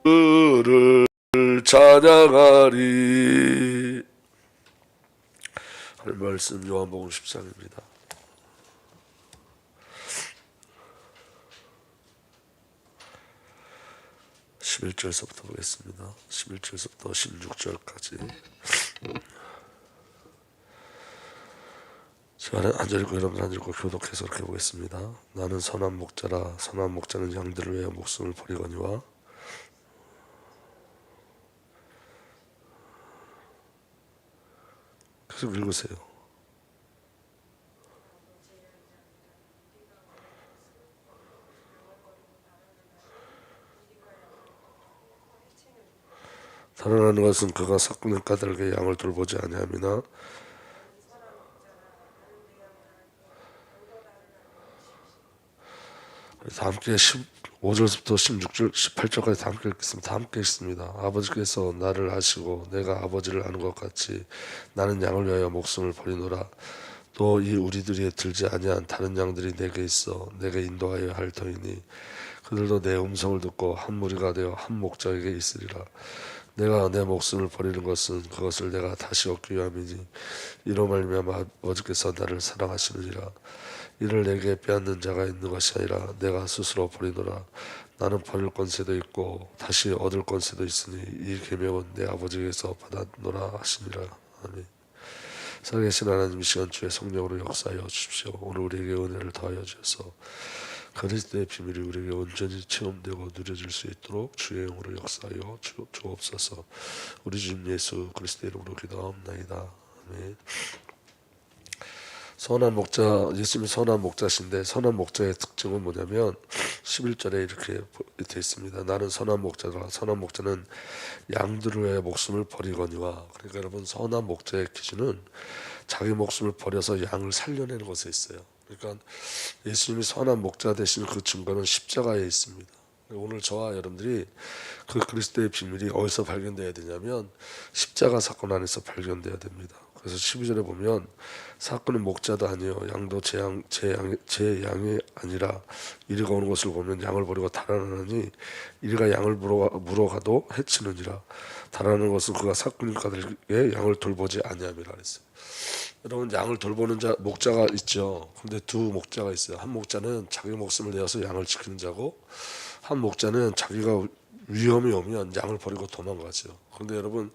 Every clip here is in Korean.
그를 찬양하리. 하늘 말씀 요한복음 10장입니다. 11절서부터 보겠습니다. 11절서부터 16절까지. 제가 한 절 읽고 여러분 한 절 읽고 교독해서 이렇게 보겠습니다. 나는 선한 목자라. 선한 목자는 양들을 위하여 목숨을 버리거니와 계속 읽으세요. 다른 하는 것은 그가 삭구는 까닭에 양을 돌보지 아니함이나 다 함께 15절부터 16절 18절까지 다 함께 읽겠습니다. 다 함께 읽습니다. 아버지께서 나를 아시고 내가 아버지를 아는 것 같이 나는 양을 위하여 목숨을 버리노라. 또 이 우리들이 들지 아니한 다른 양들이 내게 있어 내게 인도하여 할 터이니 그들도 내 음성을 듣고 한 무리가 되어 한 목자에게 있으리라. 내가 내 목숨을 버리는 것은 그것을 내가 다시 얻기 위함이니 이로 말미암아 아버지께서 나를 사랑하시느니라. 이를 내게 빼앗는 자가 있는 것이 아니라 내가 스스로 버리노라. 나는 버릴 권세도 있고 다시 얻을 권세도 있으니 이 계명은 내 아버지께서 받았노라 하시니라. 아멘. 살아계신 하나님, 이 시간 주의 성령으로 역사하여 주십시오. 오늘 우리에게 은혜를 더하여 주셔서 그리스도의 비밀이 우리에게 온전히 체험되고 누려질 수 있도록 주의 영으로 역사하여 주옵소서. 우리 주님 예수 그리스도의 이름으로 기도하옵나이다. 아멘. 선한 목자, 예수님이 선한 목자신데 선한 목자의 특징은 뭐냐면 11절에 이렇게 되어 있습니다. 나는 선한 목자라. 선한 목자는 양들을 위해 목숨을 버리거니와. 그러니까 여러분, 선한 목자의 기준은 자기 목숨을 버려서 양을 살려내는 것에 있어요. 그러니까 예수님이 선한 목자 되신 그 증거는 십자가에 있습니다. 오늘 저와 여러분들이 그 그리스도의 비밀이 어디서 발견되어야 되냐면 십자가 사건 안에서 발견되어야 됩니다. 그래서 12절에 보면 사건은 목자도 아니요 양도 제 양이 아니라 이리가 오는 것을 보면 양을 버리고 달아나니 이리가 양을 물어가도 해치느니라. 달아나는 것은 그가 사꾼인 까닭에 양을 돌보지 아니함이라 그랬어요. 여러분, 양을 돌보는 자 목자가 있죠. 근데 두 목자가 있어요. 한 목자는 자기 목숨을 내어서 양을 지키는 자고 한 목자는 자기가 위험이 오면 양을 버리고 도망가죠. 그런데 여러분,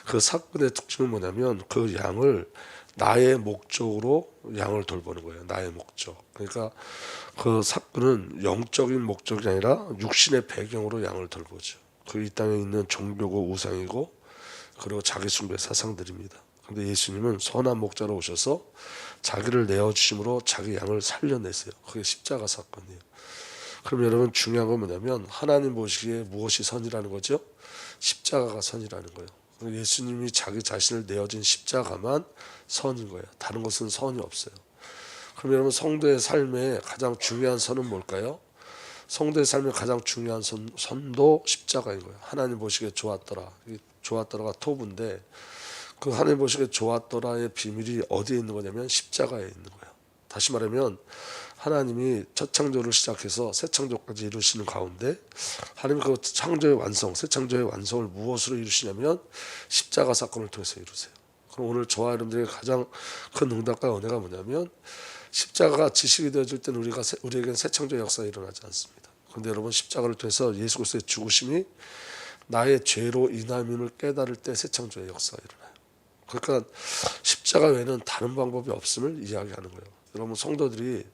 그 사건의 특징은 뭐냐면 그 양을 나의 목적으로 양을 돌보는 거예요. 나의 목적. 그러니까 그 사건은 영적인 목적이 아니라 육신의 배경으로 양을 돌보죠. 그 이 땅에 있는 종교고 우상이고 그리고 자기 숭배 사상들입니다. 근데 예수님은 선한 목자로 오셔서 자기를 내어주심으로 자기 양을 살려내세요. 그게 십자가 사건이에요. 그럼 여러분, 중요한 건 뭐냐면 하나님 보시기에 무엇이 선이라는 거죠? 십자가가 선이라는 거예요. 예수님이 자기 자신을 내어진 십자가만 선인 거예요. 다른 것은 선이 없어요. 그럼 여러분, 성도의 삶에 가장 중요한 선은 뭘까요? 성도의 삶의 가장 중요한 선도 십자가인 거예요. 하나님 보시기에 좋았더라. 좋았더라가 토부인데 그 하나님 보시기에 좋았더라의 비밀이 어디에 있는 거냐면 십자가에 있는 거예요. 다시 말하면 하나님이 첫 창조를 시작해서 새 창조까지 이루시는 가운데 하나님 그 창조의 완성, 새 창조의 완성을 무엇으로 이루시냐면 십자가 사건을 통해서 이루세요. 그럼 오늘 저와 여러분들에게 가장 큰 응답과 은혜가 뭐냐면 십자가가 지식이 되어질 때는 우리에게는 새 창조의 역사가 일어나지 않습니다. 그런데 여러분, 십자가를 통해서 예수 그리스도의 죽으심이 나의 죄로 인함임을 깨달을 때 새 창조의 역사가 일어나요. 그러니까 십자가 외에는 다른 방법이 없음을 이야기하는 거예요. 여러분, 성도들이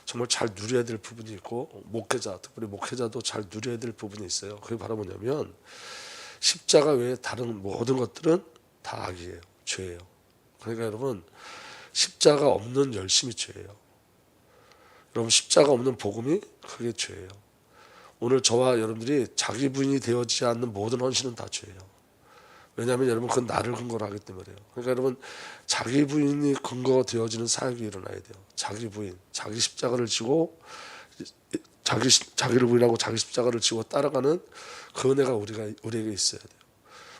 정말 잘 누려야 될 부분이 있고 목회자, 특별히 목회자도 잘 누려야 될 부분이 있어요. 그게 바로 뭐냐면 십자가 외에 다른 모든 것들은 다 악이에요. 죄예요. 그러니까 여러분, 십자가 없는 열심이 죄예요. 여러분, 십자가 없는 복음이 그게 죄예요. 오늘 저와 여러분들이 자기 부인이 되어지지 않는 모든 헌신은 다 죄예요. 왜냐하면 여러분, 그건 나를 근거로 하기 때문에요. 그러니까 여러분, 자기 부인이 근거가 되어지는 사역이 일어나야 돼요. 자기 부인, 자기 십자가를 지고 자기를 부인하고 자기 십자가를 지고 따라가는 그 은혜가 우리에게 있어야 돼요.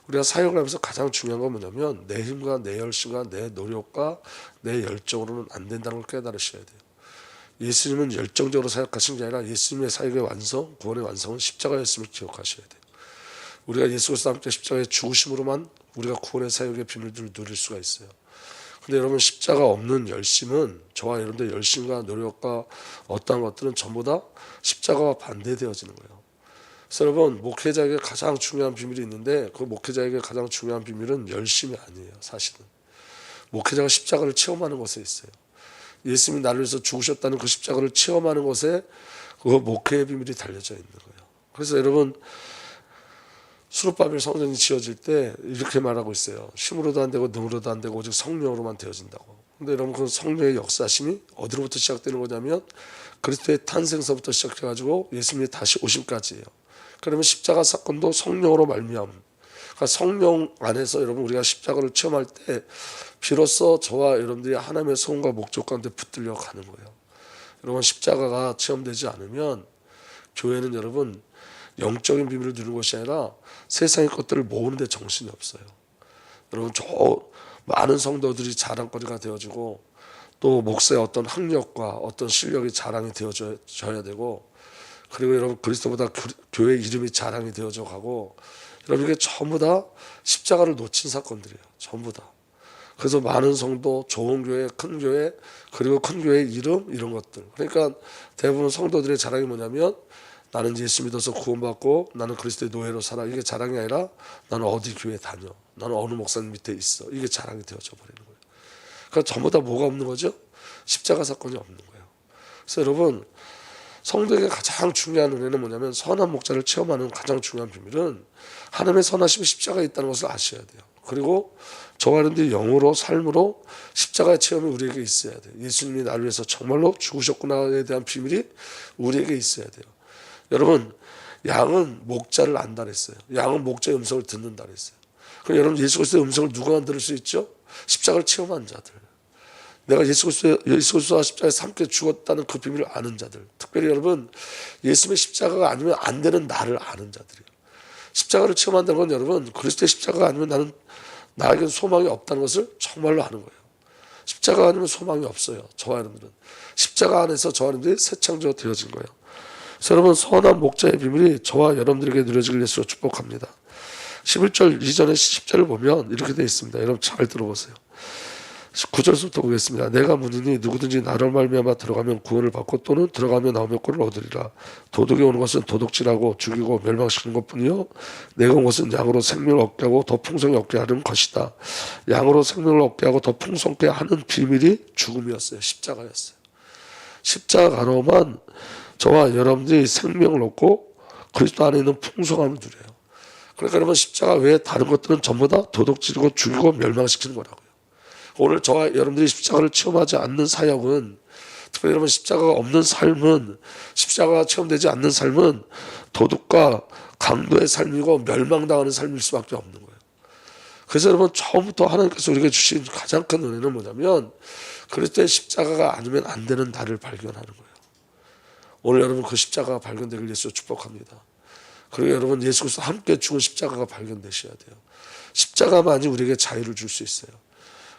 우리가 사역을 하면서 가장 중요한 건 뭐냐면 내 힘과 내 열심과 내 노력과 내 열정으로는 안 된다는 걸 깨달으셔야 돼요. 예수님은 열정적으로 사역하신 게 아니라 예수님의 사역의 완성, 구원의 완성은 십자가였음을 기억하셔야 돼요. 우리가 예수 그리스도와 함께 십자가의 죽으심으로만 우리가 구원의 사역의 비밀들을 누릴 수가 있어요. 근데 여러분 십자가 없는 열심은 저와 여러분들의 열심과 노력과 어떠한 것들은 전부 다 십자가와 반대되어지는 거예요. 그래서 여러분 목회자에게 가장 중요한 비밀이 있는데 그 목회자에게 가장 중요한 비밀은 열심이 아니에요. 사실은 목회자가 십자가를 체험하는 것에 있어요. 예수님이 나를 위해서 죽으셨다는 그 십자가를 체험하는 것에 그 목회의 비밀이 달려져 있는 거예요. 그래서 여러분 수룹바벨 성전이 지어질 때 이렇게 말하고 있어요. 힘으로도 안 되고 능으로도 안 되고 오직 성령으로만 되어진다고. 근데 여러분 그 성령의 역사심이 어디로부터 시작되는 거냐면 그리스도의 탄생서부터 시작해가지고 예수님이 다시 오심까지예요. 그러면 십자가 사건도 성령으로 말미암. 그러니까 성령 안에서 여러분 우리가 십자가를 체험할 때 비로소 저와 여러분들이 하나님의 소원과 목적 가운데 붙들려 가는 거예요. 여러분 십자가가 체험되지 않으면 교회는 여러분 영적인 비밀을 누리는 것이 아니라 세상의 것들을 모으는 데 정신이 없어요. 여러분 저 많은 성도들이 자랑거리가 되어지고 또 목사의 어떤 학력과 어떤 실력이 자랑이 되어져야 되고 그리고 여러분 그리스도보다 교회 이름이 자랑이 되어져 가고 여러분 이게 전부 다 십자가를 놓친 사건들이에요. 전부 다. 그래서 많은 성도, 좋은 교회, 큰 교회 그리고 큰 교회의 이름 이런 것들. 그러니까 대부분 성도들의 자랑이 뭐냐면 나는 예수 믿어서 구원받고 나는 그리스도의 노예로 살아. 이게 자랑이 아니라 나는 어디 교회 다녀. 나는 어느 목사님 밑에 있어. 이게 자랑이 되어져 버리는 거예요. 그러니까 전부 다 뭐가 없는 거죠? 십자가 사건이 없는 거예요. 그래서 여러분 성도에게 가장 중요한 은혜는 뭐냐면 선한 목자를 체험하는 가장 중요한 비밀은 하나님의 선하심이 십자가에 있다는 것을 아셔야 돼요. 그리고 저와 여러분들이 영으로 삶으로 십자가의 체험이 우리에게 있어야 돼요. 예수님이 나를 위해서 정말로 죽으셨구나에 대한 비밀이 우리에게 있어야 돼요. 여러분 양은 목자를 안다 그랬어요. 양은 목자의 음성을 듣는다 그랬어요. 그럼 여러분 예수 그리스도의 음성을 누가 들을 수 있죠? 십자가를 체험한 자들. 내가 예수 그리스도와 십자가에서 함께 죽었다는 그 비밀을 아는 자들. 특별히 여러분 예수님의 십자가가 아니면 안 되는 나를 아는 자들이에요. 십자가를 체험한다는 건 여러분 그리스도의 십자가가 아니면 나에게는 소망이 없다는 것을 정말로 아는 거예요. 십자가 아니면 소망이 없어요. 저와 여러분들은 십자가 안에서 저와 여러분들이 새 창조가 되어진 거예요. 그래서 여러분 선한 목자의 비밀이 저와 여러분들에게 누려지길 예수로 축복합니다. 11절 이전에 10절을 보면 이렇게 되어 있습니다. 여러분 잘 들어보세요. 9절부터 보겠습니다. 내가 문이니 누구든지 나를 말미암아 들어가면 구원을 받고 또는 들어가며 나오며 꼴을 얻으리라. 도둑이 오는 것은 도둑질하고 죽이고 멸망시키는 것뿐이요 내가 온 것은 양으로 생명을 얻게 하고 더 풍성히 얻게 하는 것이다. 양으로 생명을 얻게 하고 더 풍성하게 하는 비밀이 죽음이었어요. 십자가였어요. 십자가로만 저와 여러분들이 생명을 얻고 그리스도 안에 있는 풍성함을 누려요. 그러니까 여러분 십자가 외에 다른 것들은 전부 다 도둑질이고 죽이고 멸망시키는 거라고요. 오늘 저와 여러분들이 십자가를 체험하지 않는 사역은 특별히 여러분 십자가가 없는 삶은 십자가가 체험되지 않는 삶은 도둑과 강도의 삶이고 멸망당하는 삶일 수밖에 없는 거예요. 그래서 여러분 처음부터 하나님께서 우리에게 주신 가장 큰 은혜는 뭐냐면 그리스도의 십자가가 아니면 안 되는 나를 발견하는 거예요. 오늘 여러분 그 십자가가 발견되길 예수로 축복합니다. 그리고 여러분 예수 그리스도와 함께 죽은 십자가가 발견되셔야 돼요. 십자가만이 우리에게 자유를 줄 수 있어요.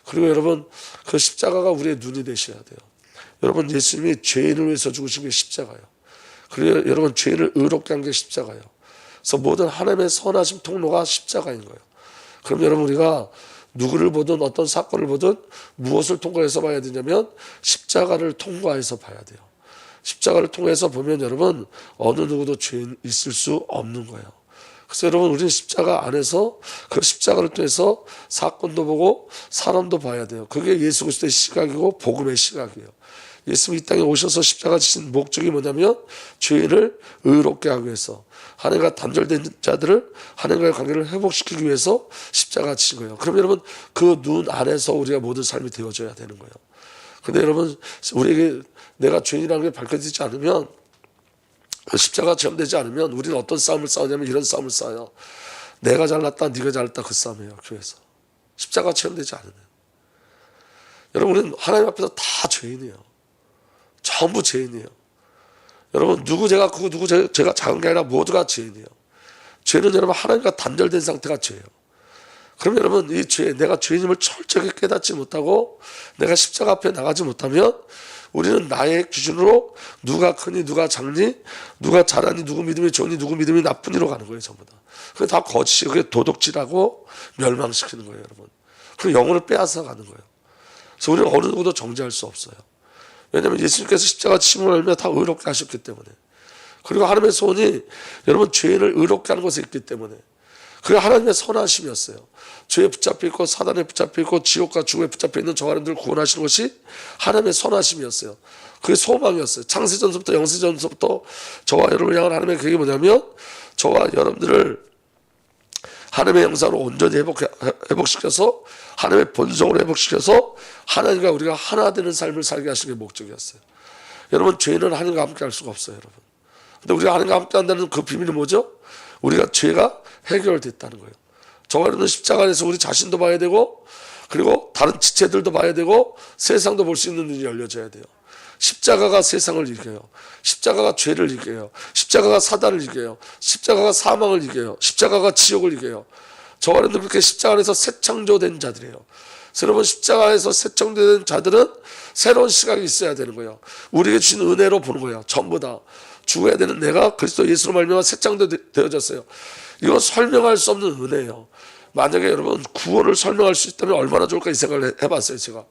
그리고 여러분 그 십자가가 우리의 눈이 되셔야 돼요. 여러분 예수님이 죄인을 위해서 죽으신 게 십자가예요. 그리고 여러분 죄인을 의롭게 한 게 십자가예요. 그래서 모든 하나님의 선하심 통로가 십자가인 거예요. 그럼 여러분 우리가 누구를 보든 어떤 사건을 보든 무엇을 통과해서 봐야 되냐면 십자가를 통과해서 봐야 돼요. 십자가를 통해서 보면 여러분 어느 누구도 죄인 있을 수 없는 거예요. 그래서 여러분 우리는 십자가 안에서 그 십자가를 통해서 사건도 보고 사람도 봐야 돼요. 그게 예수 그리스도의 시각이고 복음의 시각이에요. 예수님이 이 땅에 오셔서 십자가 지신 목적이 뭐냐면 죄인을 의롭게 하기 위해서 하나님과 단절된 자들을 하나님과의 관계를 회복시키기 위해서 십자가 지신 거예요. 그럼 여러분 그 눈 안에서 우리가 모든 삶이 되어져야 되는 거예요. 근데 여러분 우리에게 내가 죄인이라는 게 밝혀지지 않으면 십자가 체험되지 않으면 우리는 어떤 싸움을 싸우냐면 이런 싸움을 싸워요. 내가 잘났다 네가 잘났다 그 싸움이에요. 교회에서 십자가 체험되지 않으면 여러분 우리는 하나님 앞에서 다 죄인이에요. 전부 죄인이에요. 여러분 누구 제가 크고 누구 제가 작은 게 아니라 모두가 죄인이에요. 죄는 여러분 하나님과 단절된 상태가 죄예요. 그럼 여러분 이 죄 내가 죄인임을 철저하게 깨닫지 못하고 내가 십자가 앞에 나가지 못하면 우리는 나의 기준으로 누가 크니 누가 작니 누가 잘하니 누구 믿음이 좋니 누구 믿음이 나쁘니로 가는 거예요. 전부 다. 그게 다 거짓이 그게 도둑질하고 멸망시키는 거예요. 여러분. 그 영혼을 빼앗아 가는 거예요. 그래서 우리는 어느 누구도 정죄할 수 없어요. 왜냐하면 예수님께서 십자가 침을 흘며 다 의롭게 하셨기 때문에. 그리고 하나님의 소원이 여러분 죄인을 의롭게 하는 것에 있기 때문에. 그게 하나님의 선하심이었어요. 죄에 붙잡혀 있고 사단에 붙잡혀 있고 지옥과 죽음에 붙잡혀 있는 저 사람들을 구원하시는 것이 하나님의 선하심이었어요. 그게 소망이었어요. 창세전서부터 영세전서부터 저와 여러분을 향한 하나님의 계획이 뭐냐면 저와 여러분들을 하나님의 형상으로 온전히 회복시켜서 하나님의 본성으로 회복시켜서 하나님과 우리가 하나 되는 삶을 살게 하시는 게 목적이었어요. 여러분 죄인은 하나님과 함께 할 수가 없어요. 여러분. 근데 우리가 하나님과 함께 한다는 그 비밀이 뭐죠? 우리가 죄가 해결됐다는 거예요. 저와 여러분은 십자가 안에서 우리 자신도 봐야 되고 그리고 다른 지체들도 봐야 되고 세상도 볼 수 있는 눈이 열려져야 돼요. 십자가가 세상을 이겨요. 십자가가 죄를 이겨요. 십자가가 사단을 이겨요. 십자가가 사망을 이겨요. 십자가가 지옥을 이겨요. 저와 여러분은 그렇게 십자가 안에서 새 창조된 자들이에요. 그래서 여러분 십자가에서 새 창조된 자들은 새로운 시각이 있어야 되는 거예요. 우리에게 주신 은혜로 보는 거예요. 전부 다. 죽어야 되는 내가 그리스도 예수로 말미암아 새 창조되어졌어요. 이건 설명할 수 없는 은혜예요. 만약에 여러분 구원을 설명할 수 있다면 얼마나 좋을까 이 생각을 해봤어요. 제가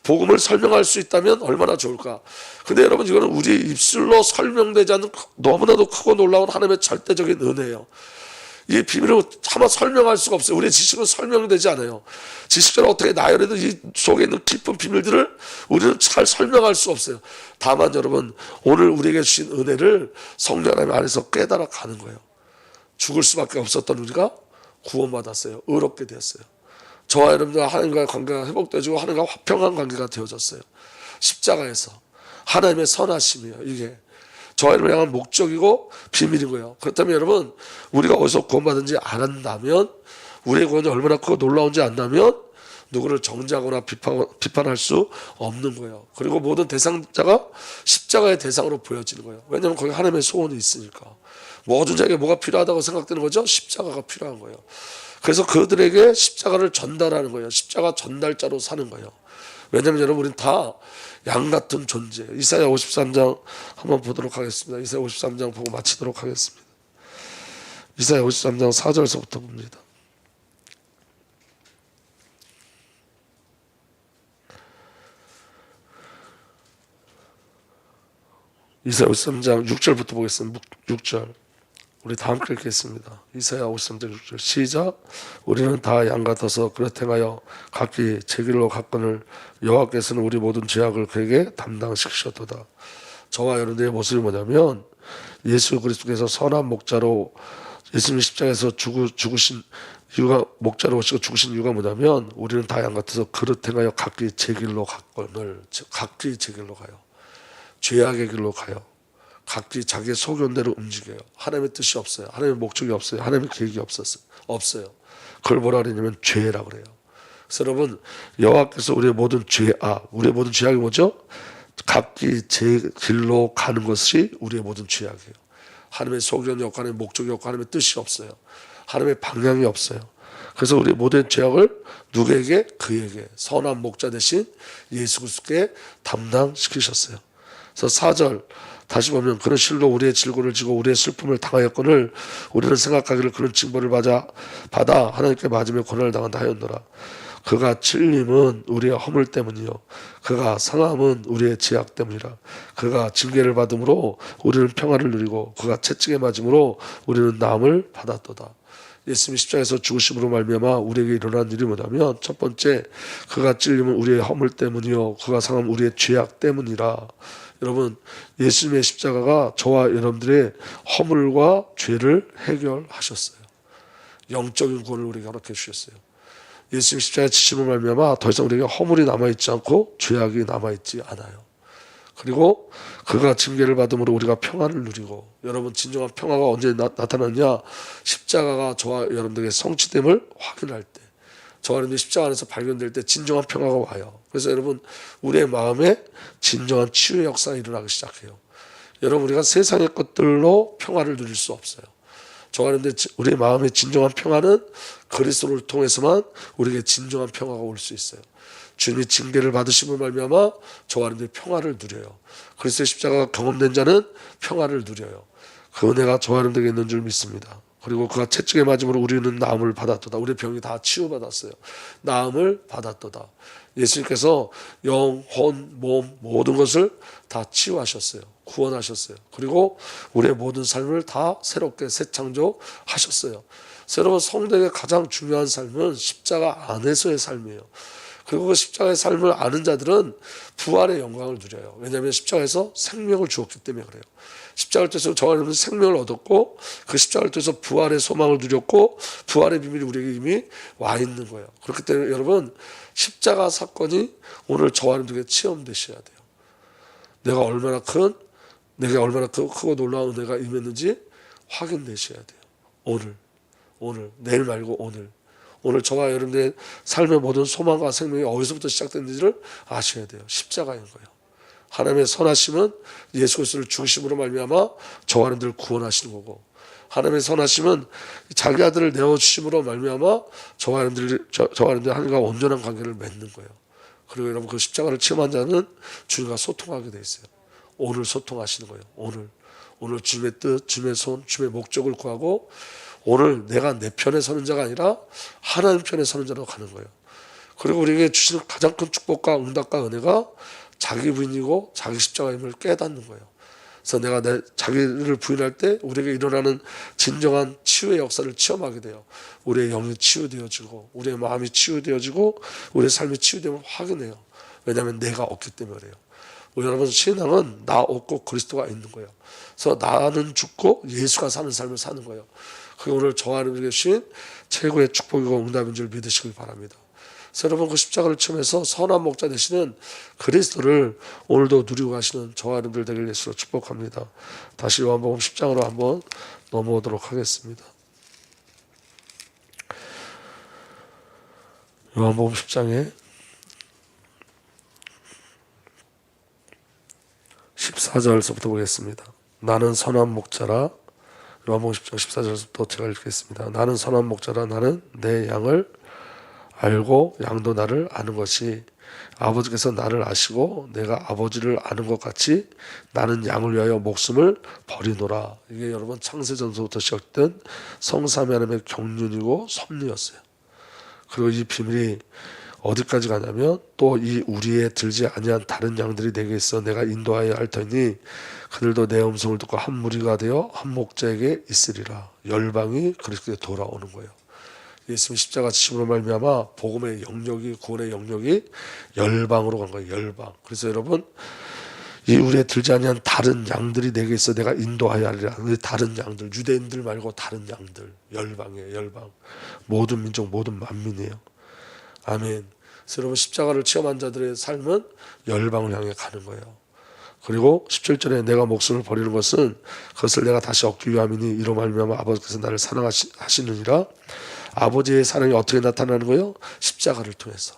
복음을 설명할 수 있다면 얼마나 좋을까. 근데 여러분 이거는 우리 입술로 설명되지 않는 너무나도 크고 놀라운 하나님의 절대적인 은혜예요. 이 비밀을 차마 설명할 수가 없어요. 우리의 지식은 설명되지 않아요. 지식적으로 어떻게 나열해도 이 속에 있는 깊은 비밀들을 우리는 잘 설명할 수 없어요. 다만 여러분 오늘 우리에게 주신 은혜를 성령 하나님 안에서 깨달아 가는 거예요. 죽을 수밖에 없었던 우리가 구원받았어요. 의롭게 되었어요. 저와 여러분들 하나님과의 관계가 회복되어지고 하나님과 화평한 관계가 되어졌어요. 십자가에서 하나님의 선하심이에요. 이게 저와 여러분을 향한 목적이고 비밀인 거예요. 그렇다면 여러분 우리가 어디서 구원받은지 알았다면 우리의 구원이 얼마나 크고 놀라운지 안다면 누구를 정죄하거나 비판할 수 없는 거예요. 그리고 모든 대상자가 십자가의 대상으로 보여지는 거예요. 왜냐하면 거기 하나님의 소원이 있으니까. 모든 자에게 뭐가 필요하다고 생각되는 거죠? 십자가가 필요한 거예요. 그래서 그들에게 십자가를 전달하는 거예요. 십자가 전달자로 사는 거예요. 왜냐하면 여러분 우리는 다 양 같은 존재. 이사야 53장 한번 보도록 하겠습니다. 이사야 53장 보고 마치도록 하겠습니다. 이사야 53장 4절서부터 봅니다. 이사야 53장 6절부터 보겠습니다. 6절. 우리 다 함께 읽겠습니다. 이사야 53장 6절 시작. 우리는 다 양 같아서 그릇 행하여 각기 제 길로 갔거늘 여호와께서는 우리 모든 죄악을 그에게 담당시키셨도다. 저와 여러분들의 모습이 뭐냐면 예수 그리스도께서 선한 목자로 예수님 십자가에서 죽으신 이유가 목자로 오시고 죽으신 이유가 뭐냐면 우리는 다 양 같아서 그릇 행하여 각기 제 길로 갔거늘 각기 제 길로 가요. 죄악의 길로 가요. 각기 자기의 소견대로 움직여요. 하나님의 뜻이 없어요. 하나님의 목적이 없어요. 하나님의 계획이 없어요. 그걸 뭐라 그러냐면 죄라고 그래요. 그래서 여러분 여호와께서 우리의 모든 우리의 모든 죄악이 뭐죠? 각기 제 길로 가는 것이 우리의 모든 죄악이에요. 하나님의 소견이 없고 하나님의 목적이 없고 하나님의 뜻이 없어요. 하나님의 방향이 없어요. 그래서 우리의 모든 죄악을 누구에게? 그에게 선한 목자 대신 예수 그리스도께 담당시키셨어요. 그래서 4절 다시 보면 그런 실로 우리의 질고를 지고 우리의 슬픔을 당하였거늘 우리는 생각하기를 그런 징벌을 받아 하나님께 맞으며 고난을 당한다 하였노라. 그가 찔림은 우리의 허물 때문이요 그가 상함은 우리의 죄악 때문이라. 그가 징계를 받음으로 우리는 평화를 누리고 그가 채찍에 맞음으로 우리는 나음을 받았도다. 예수님이 십자가에서 죽으심으로 말미암아 우리에게 일어난 일이 뭐냐면 첫 번째 그가 찔림은 우리의 허물 때문이요 그가 상함은 우리의 죄악 때문이라. 여러분 예수님의 십자가가 저와 여러분들의 허물과 죄를 해결하셨어요. 영적인 구원을 우리에게 허락해 주셨어요. 예수님 십자가의 지심을 말미암아 더 이상 우리에게 허물이 남아있지 않고 죄악이 남아있지 않아요. 그리고 그가 징계를 받음으로 우리가 평안을 누리고 여러분 진정한 평화가 언제 나타나느냐 십자가가 저와 여러분들에게 성취됨을 확인할 때 저와 여러분들이 십자가 안에서 발견될 때 진정한 평화가 와요. 그래서 여러분 우리의 마음에 진정한 치유의 역사가 일어나기 시작해요. 여러분 우리가 세상의 것들로 평화를 누릴 수 없어요. 저와 여러분들 우리의 마음의 진정한 평화는 그리스도를 통해서만 우리에게 진정한 평화가 올 수 있어요. 주님이 징계를 받으심으로 말미암아 저와 여러분들이 평화를 누려요. 그리스도의 십자가가 경험된 자는 평화를 누려요. 그 은혜가 저와 여러분들에게 있는 줄 믿습니다. 그리고 그가 채찍에 맞음으로 우리는 나음을 받았도다. 우리의 병이 다 치유받았어요. 나음을 받았도다. 예수님께서 영, 혼, 몸 모든 것을 다 치유하셨어요. 구원하셨어요. 그리고 우리의 모든 삶을 다 새롭게 새 창조하셨어요. 여러분, 성도에게 가장 중요한 삶은 십자가 안에서의 삶이에요. 그리고 그 십자가의 삶을 아는 자들은 부활의 영광을 누려요. 왜냐하면 십자가에서 생명을 주었기 때문에 그래요. 십자가를 통해서 저와 여러분은 생명을 얻었고, 그 십자가를 통해서 부활의 소망을 누렸고, 부활의 비밀이 우리에게 이미 와 있는 거예요. 그렇기 때문에 여러분, 십자가 사건이 오늘 저와 여러분에게 체험되셔야 돼요. 내게 얼마나 크고 놀라운 은혜가 임했는지 확인되셔야 돼요. 오늘, 내일 말고 오늘 저와 여러분들의 삶의 모든 소망과 생명이 어디서부터 시작됐는지를 아셔야 돼요. 십자가인 거예요. 하나님의 선하심은 예수 그리스도를 죽으심으로 말미암아 저와 여러분들을 구원하시는 거고, 하나님의 선하심은 자기 아들을 내어주심으로 말미암아 저와 여러분들 하나님과 온전한 관계를 맺는 거예요. 그리고 여러분, 그 십자가를 체험한 자는 주님과 소통하게 돼 있어요. 오늘 소통하시는 거예요. 오늘 주님의 뜻, 주님의 손, 주님의 목적을 구하고, 오늘 내가 내 편에 서는 자가 아니라 하나님 편에 서는 자로 가는 거예요. 그리고 우리에게 주시는 가장 큰 축복과 응답과 은혜가 자기 부인이고 자기 십자가임을 깨닫는 거예요. 그래서 내가 내 자기를 부인할 때 우리에게 일어나는 진정한 치유의 역사를 체험하게 돼요. 우리의 영이 치유되어지고, 우리의 마음이 치유되어지고, 우리의 삶이 치유됨을 확인해요. 왜냐하면 내가 없기 때문에 그래요. 우리 여러분, 신앙은 나 없고 그리스도가 있는 거예요. 그래서 나는 죽고 예수가 사는 삶을 사는 거예요. 그게 오늘 저와 여러분에게 주신 최고의 축복이고 응답인 줄 믿으시길 바랍니다. 그래서 여러분, 그 십자가를 치면서 선한 목자 되시는 그리스도를 오늘도 누리고 가시는 저와 여러분들 되길 예수로 축복합니다. 다시 요한복음 10장으로 한번 넘어오도록 하겠습니다. 요한복음 10장에 14절서부터 보겠습니다. 나는 선한 목자라. 요한복음 10장 14절부터 제가 읽겠습니다. 나는 선한 목자라. 나는 내 양을 알고 양도 나를 아는 것이, 아버지께서 나를 아시고 내가 아버지를 아는 것 같이 나는 양을 위하여 목숨을 버리노라. 이게 여러분, 창세전서부터 시작된 성삼위 하나님의 경륜이고 섭리였어요. 그리고 이 비밀이 어디까지 가냐면, 또 이 우리에 들지 아니한 다른 양들이 내게 있어 내가 인도하여 할 터니 그들도 내 음성을 듣고 한 무리가 되어 한 목자에게 있으리라. 열방이 그렇게 돌아오는 거예요. 예수님 십자가 지심으로 말미암아 복음의 영역이, 구원의 영역이 열방으로 간 거예요. 열방. 그래서 여러분, 이 우리에 들지 아니한 다른 양들이 내게 있어 내가 인도하여 하리라. 다른 양들, 유대인들 말고 다른 양들, 열방이에요. 열방. 모든 민족, 모든 만민이에요. 아멘. 그래서 여러분, 십자가를 체험한 자들의 삶은 열방을 향해 가는 거예요. 그리고 17절에 내가 목숨을 버리는 것은 그것을 내가 다시 얻기 위함이니 이로 말미암아 아버지께서 나를 사랑하시느니라. 아버지의 사랑이 어떻게 나타나는 거예요? 십자가를 통해서.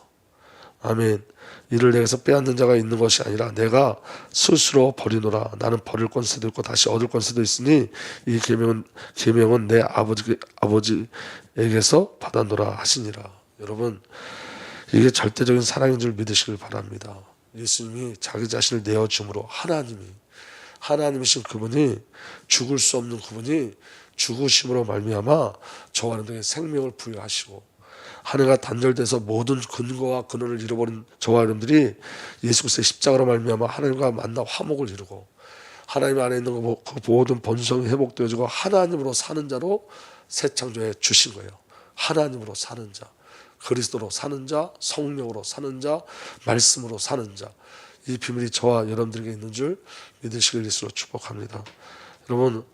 아멘. 이를 내게서 빼앗는 자가 있는 것이 아니라 내가 스스로 버리노라. 나는 버릴 권세도 있고 다시 얻을 권세도 있으니 이 계명은 내 아버지에게서 받아노라 하시니라. 여러분, 이게 절대적인 사랑인 줄 믿으시길 바랍니다. 예수님이 자기 자신을 내어줌으로 하나님이신 그분이, 죽을 수 없는 그분이 죽으심으로 말미암아 저와 여러분에게 생명을 부여하시고, 하늘과 단절돼서 모든 근거와 근원을 잃어버린 저와 여러분들이 예수 그리스도의 십자가로 말미암아 하나님과 만나 화목을 이루고, 하나님 안에 있는 그 모든 본성이 회복되어지고 하나님으로 사는 자로 새 창조해 주신 거예요. 하나님으로 사는 자, 그리스도로 사는 자, 성령으로 사는 자, 말씀으로 사는 자. 이 비밀이 저와 여러분들에게 있는 줄 믿으시길 예수로 축복합니다. 여러분,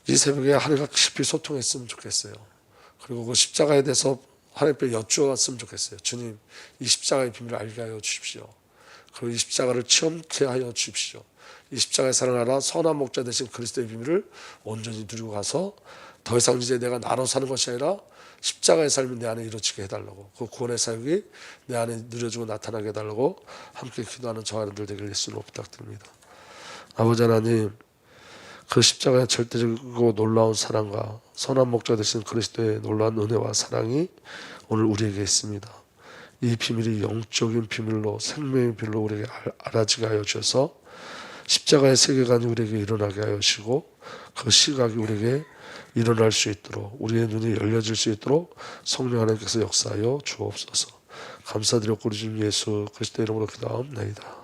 이 새벽에 하나님과 깊이 소통했으면 좋겠어요. 그리고 그 십자가에 대해서 하나님께 여쭈었으면 좋겠어요. 주님, 이 십자가의 비밀을 알게 하여 주십시오. 그리고 이 십자가를 체험케 하여 주십시오. 이 십자가의 사랑을 알아 선한 목자 되신 그리스도의 비밀을 온전히 누리고 가서 더 이상 이제 내가 나로 사는 것이 아니라 십자가의 삶이 내 안에 이루어지게 해달라고, 그 구원의 사역이 내 안에 누려지고 나타나게 해달라고 함께 기도하는 저와 여러분들 되길 예수로 부탁드립니다. 아버지 하나님, 그 십자가의 절대적이고 놀라운 사랑과 선한 목자 되신 그리스도의 놀라운 은혜와 사랑이 오늘 우리에게 있습니다. 이 비밀이 영적인 비밀로 생명의 비밀로 우리에게 알아지게 하여 주셔서 십자가의 세계관이 우리에게 일어나게 하여 주시고 그 시각이 우리에게 일어날 수 있도록 우리의 눈이 열려질 수 있도록 성령 하나님께서 역사하여 주옵소서. 감사드렸고 우리 주님 예수 그리스도 이름으로 기도하옵나이다.